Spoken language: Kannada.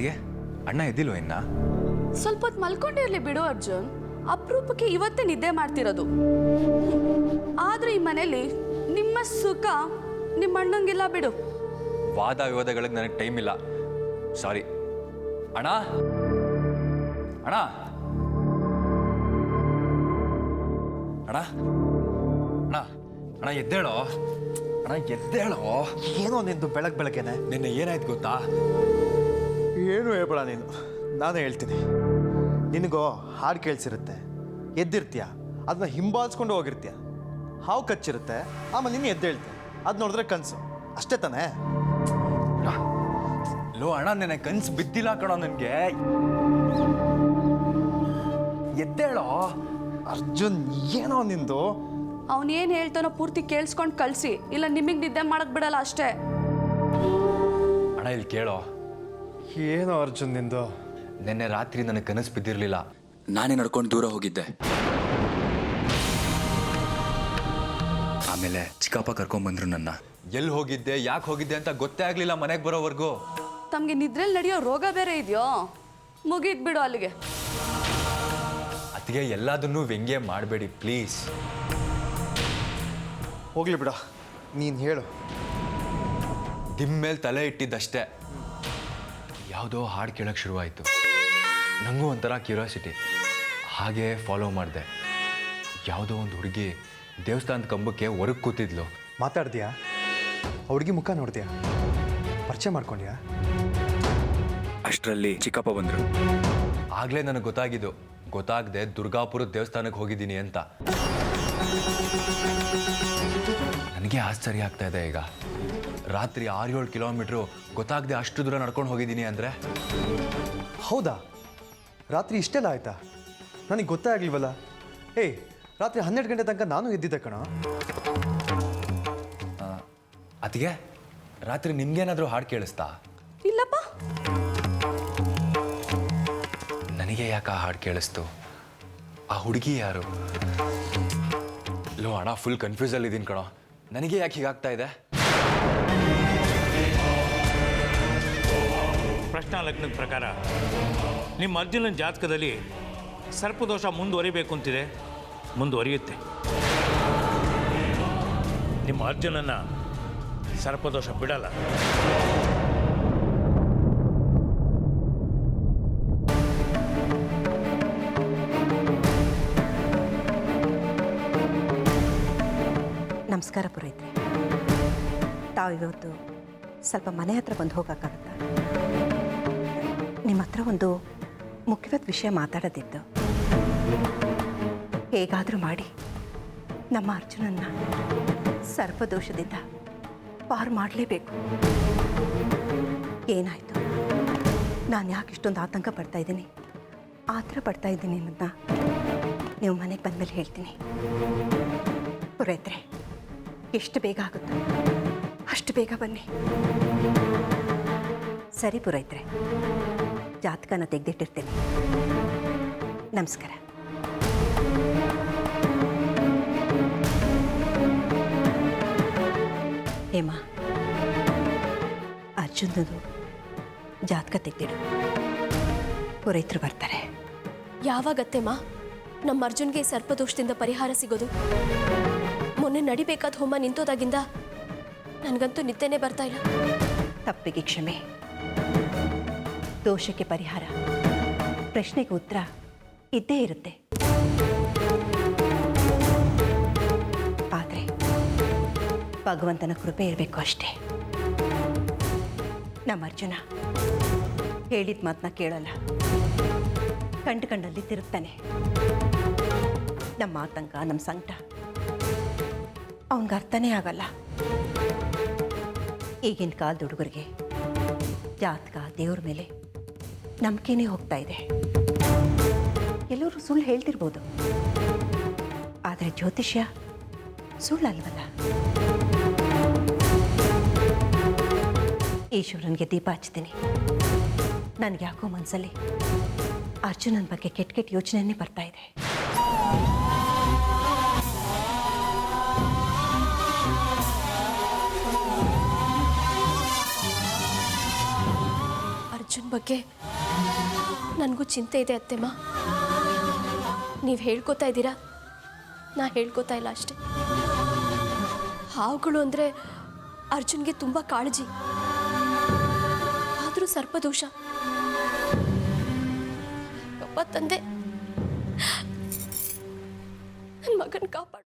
ಅತ್ತಿಗೆ ಅಣ್ಣ ಎದ್ದಿಲ್ವ ಇನ್ನ? ಸ್ವಲ್ಪ ಹೊತ್ತು ಮಲ್ಕೊಂಡಿರ್ಲಿ ಬಿಡು ಅರ್ಜುನ್. ಅಪರೂಪಕ್ಕೆ ಇವತ್ತೇ ನಿದ್ದೆ ಮಾಡ್ತಿರೋದು. ಆದ್ರೂ ಈ ಮನೇಲಿ ನಿಮ್ಮ ಸುಖ ನಿಮ್ಮ ಅಣ್ಣಂಗಿಲ್ಲ ಬಿಡು. ವಾದ ವಿವಾದಗಳಿಗೆ ನನಗೆ ಟೈಮ್ ಇಲ್ಲ. ಸಾರಿ ಅಣ್ಣ. ಅಣ್ಣ ಅಣ್ಣ ಅಣ್ಣ ಅಣ್ಣ ಎದ್ದೇಳೋ. ಅಣ್ಣ ಎದ್ದೇಳೋ. ಏನೋ ನಿಂದು ಬೆಳಗ್ಗೆನೆ. ನಿನ್ನೆ ಏನಾಯ್ತು ಗೊತ್ತಾ? ಏನು ಹೇಳ್ಬೇಡ ನೀನು, ನಾನೇ ಹೇಳ್ತೀನಿ. ನಿನಗೋ ಹಾಡು ಕೇಳಿಸಿರುತ್ತೆ, ಎದ್ದಿರ್ತೀಯ, ಅದನ್ನ ಹಿಂಬಾಲಿಸ್ಕೊಂಡು ಹೋಗಿರ್ತೀಯ. ಹಾವು ಕಚ್ಚಿರುತ್ತೆ, ಆಮೇಲೆ ನೀನು ಎದ್ದೇಳ್ತೀಯ. ಅದು ನೋಡಿದ್ರೆ ಕನಸು ಅಷ್ಟೇ ತಾನೇ? ಲೋ ಅಣ್ಣ, ನೆನೆ ಕನ್ಸು ಬಿದ್ದಿಲ್ಲ ಕಣೋ ನನಗೆ. ಎದ್ದೇಳೋ. ಅರ್ಜುನ್ ಏನೋ ನಿಂದು. ಅವನೇನು ಹೇಳ್ತಾನೋ ಪೂರ್ತಿ ಕೇಳಿಸ್ಕೊಂಡು ಕಳಿಸಿ, ಇಲ್ಲ ನಿಮಗೆ ನಿದ್ದೆ ಮಾಡಕ್ ಬಿಡಲ್ಲ ಅಷ್ಟೇ. ಅಣ್ಣ ಇಲ್ಲಿ ಕೇಳೋ. ಏನೋ ಅರ್ಜುನ್ ನಿಂದು. ನಿನ್ನೆ ರಾತ್ರಿ ನನಗೆ ಕನಸು ಬಿದ್ದಿರಲಿಲ್ಲ. ನಾನೇ ನಡ್ಕೊಂಡು ದೂರ ಹೋಗಿದ್ದೆ. ಆಮೇಲೆ ಚಿಕ್ಕಪ್ಪ ಕರ್ಕೊಂಡ್ಬಂದ್ರು ನನ್ನ. ಎಲ್ಲಿ ಹೋಗಿದ್ದೆ, ಯಾಕೆ ಹೋಗಿದ್ದೆ ಅಂತ ಗೊತ್ತೇ ಆಗಲಿಲ್ಲ ಮನೆಗೆ ಬರೋವರೆಗೂ. ತಮಗೆ ನಿದ್ರೆಯಲ್ಲಿ ನಡೆಯೋ ರೋಗ ಬೇರೆ ಇದೆಯೋ? ಮುಗೀತ್ ಬಿಡು ಅಲ್ಲಿಗೆ. ಅದಕ್ಕೆ ಎಲ್ಲದನ್ನೂ ವ್ಯಂಗ್ಯ ಮಾಡಬೇಡಿ ಪ್ಲೀಸ್. ಹೋಗ್ಲಿ ಬಿಡ, ನೀನು ಹೇಳು. ದಿಮ್ ಮೇಲೆ ತಲೆ ಇಟ್ಟಿದ್ದಷ್ಟೇ ಯಾವುದೋ ಹಾಡು ಕೇಳೋಕ್ಕೆ ಶುರುವಾಯಿತು. ನನಗೂ ಒಂಥರ ಕ್ಯೂರಿಯಾಸಿಟಿ. ಹಾಗೆ ಫಾಲೋ ಮಾಡಿದೆ. ಯಾವುದೋ ಒಂದು ಹುಡುಗಿ ದೇವಸ್ಥಾನದ ಕಂಬಕ್ಕೆ ಹೊರಗೆ ಕೂತಿದ್ಲು. ಮಾತಾಡ್ತೀಯಾ? ಹುಡುಗಿ ಮುಖ ನೋಡ್ತೀಯಾ? ಪರಿಚಯ ಮಾಡ್ಕೊಂಡ್ಯಾ? ಅಷ್ಟರಲ್ಲಿ ಚಿಕ್ಕಪ್ಪ ಬಂದರು. ಆಗಲೇ ನನಗೆ ಗೊತ್ತಾಗದೆ ದುರ್ಗಾಪುರದ ದೇವಸ್ಥಾನಕ್ಕೆ ಹೋಗಿದ್ದೀನಿ ಅಂತ. ನನಗೆ ಆಶ್ಚರ್ಯ ಆಗ್ತಾ ಇದೆ ಈಗ. ರಾತ್ರಿ 6-7 ಕಿಲೋಮೀಟ್ರು ಗೊತ್ತಾಗದೆ ಅಷ್ಟು ದೂರ ನಡ್ಕೊಂಡು ಹೋಗಿದ್ದೀನಿ ಅಂದರೆ. ಹೌದಾ? ರಾತ್ರಿ ಇಷ್ಟೆಲ್ಲ ಆಯ್ತಾ? ನನಗೆ ಗೊತ್ತೇ ಆಗಲಿವಲ್ಲ. ಏಯ್, ರಾತ್ರಿ 12 ಗಂಟೆ ತನಕ ನಾನು ಎದ್ದಿದ್ದೆ ಕಣ. ಅದಕ್ಕೆ ರಾತ್ರಿ ನಿಮ್ಗೇನಾದರೂ ಹಾಡು ಕೇಳಿಸ್ತಾ? ಇಲ್ಲಪ್ಪ. ನನಗೆ ಯಾಕೆ ಆ ಹಾಡು ಕೇಳಿಸ್ತು? ಆ ಹುಡುಗಿ ಯಾರು? ಲೋ ಅಣ್ಣ, ಫುಲ್ ಕನ್ಫ್ಯೂಸಲ್ಲಿದ್ದೀನಿ ಕಣೋ. ನನಗೆ ಯಾಕೆ ಹೀಗಾಗ್ತಾ ಇದೆ? ಪ್ರಶ್ನಾ ಲಗ್ನದ ಪ್ರಕಾರ ನಿಮ್ಮ ಅರ್ಜುನನ ಜಾತಕದಲ್ಲಿ ಸರ್ಪದೋಷ ಮುಂದುವರಿಬೇಕು ಅಂತಿದೆ, ಮುಂದುವರಿಯುತ್ತೆ. ನಿಮ್ಮ ಅರ್ಜುನನ ಸರ್ಪದೋಷ ಬಿಡಲ್ಲ. ನಮಸ್ಕಾರ ಪುರೋಹಿತ್ರೆ. ತಾವು ಇವತ್ತು ಸ್ವಲ್ಪ ಮನೆ ಹತ್ರ ಬಂದು ಹೋಗೋಕ್ಕಾಗತ್ತಾ? ನಿಮ್ಮ ಹತ್ರ ಒಂದು ಮುಖ್ಯವಾದ ವಿಷಯ ಮಾತಾಡೋದಿತ್ತು. ಹೇಗಾದರೂ ಮಾಡಿ ನಮ್ಮ ಅರ್ಜುನನ್ನ ಸರ್ಪದೋಷದಿಂದ ಪಾರು ಮಾಡಲೇಬೇಕು. ಏನಾಯಿತು? ನಾನು ಯಾಕೆ ಇಷ್ಟೊಂದು ಆತಂಕ ಪಡ್ತಾ ಇದ್ದೀನಿ, ಆತರ ಪಡ್ತಾ ಇದ್ದೀನಿ ಅನ್ನೋದನ್ನ ನೀವು ಮನೆಗೆ ಬಂದಮೇಲೆ ಹೇಳ್ತೀನಿ. ಪುರೋಹಿತ್ರೆ, ಎಷ್ಟು ಬೇಗ ಆಗುತ್ತೋ ಅಷ್ಟು ಬೇಗ ಬನ್ನಿ. ಸರಿ ಪುರೋಹಿತ್ರೆ, ಜಾತಕನ ತೆಗೆದಿಟ್ಟಿರ್ತೇನೆ. ನಮಸ್ಕಾರ. ಹೇಮಾ, ಅರ್ಜುನದು ಜಾತಕ ತೆಗೆದಿಡು. ಪುರೋಹಿತರು ಬರ್ತಾರೆ. ಯಾವಾಗತ್ತೆಮ್ಮ ನಮ್ಮ ಅರ್ಜುನ್ಗೆ ಸರ್ಪದೋಷದಿಂದ ಪರಿಹಾರ ಸಿಗೋದು? ಮೊನ್ನೆ ನಡಿಬೇಕಾದ ಹೋಮ ನಿಂತೋದಾಗಿಂದ ನನಗಂತೂ ನಿದ್ದೆನೇ ಬರ್ತಾ ಇಲ್ಲ. ತಪ್ಪಿಗೆ ಕ್ಷಮೆ, ದೋಷಕ್ಕೆ ಪರಿಹಾರ, ಪ್ರಶ್ನೆಗೆ ಉತ್ತರ ಇದ್ದೇ ಇರುತ್ತೆ. ಆದರೆ ಭಗವಂತನ ಕೃಪೆ ಇರಬೇಕು ಅಷ್ಟೇ. ನಮ್ಮ ಅರ್ಜುನ ಹೇಳಿದ ಮಾತನ್ನ ಕೇಳಲ್ಲ, ಕಂಡು ತಿರುಗ್ತಾನೆ. ನಮ್ಮ ಆತಂಕ, ನಮ್ಮ ಸಂಕಟ ಅವನಿಗೆ ಅರ್ಥನೇ ಆಗಲ್ಲ. ಈಗಿನ ಕಾಲದ ಹುಡುಗರಿಗೆ ಜಾತಕ, ದೇವ್ರ ಮೇಲೆ ನಂಬಿಕೆನೇ ಹೋಗ್ತಾ ಇದೆ. ಎಲ್ಲರೂ ಸುಳ್ಳು ಹೇಳ್ತಿರ್ಬೋದು, ಆದರೆ ಜ್ಯೋತಿಷ್ಯ ಸುಳ್ಳಲ್ವಲ್ಲ. ಈಶ್ವರನಿಗೆ ದೀಪ ಹಚ್ತೀನಿ. ನನಗೆ ಯಾಕೋ ಮನಸ್ಸಲ್ಲಿ ಅರ್ಜುನನ ಬಗ್ಗೆ ಕೆಟ್ಟ ಕೆಟ್ಟ ಯೋಚನೆಯೇ ಬರ್ತಾ ಇದೆ. ಅರ್ಜುನ್ ಬಗ್ಗೆ ನನಗೂ ಚಿಂತೆ ಇದೆ ಅತ್ತೆಮ್ಮ. ನೀವು ಹೇಳ್ಕೊತಾ ಇದ್ದೀರಾ, ನಾ ಹೇಳ್ಕೊತಾ ಇಲ್ಲ ಅಷ್ಟೆ. ಹಾವುಗಳು ಅಂದರೆ ಅರ್ಜುನ್ಗೆ ತುಂಬ ಕಾಳಜಿ. ಆದರೂ ಸರ್ಪದೋಷ. ಒಬ್ಬ ತಂದೆ ನನ್ನ ಮಗನ ಕಾಪಾಡು.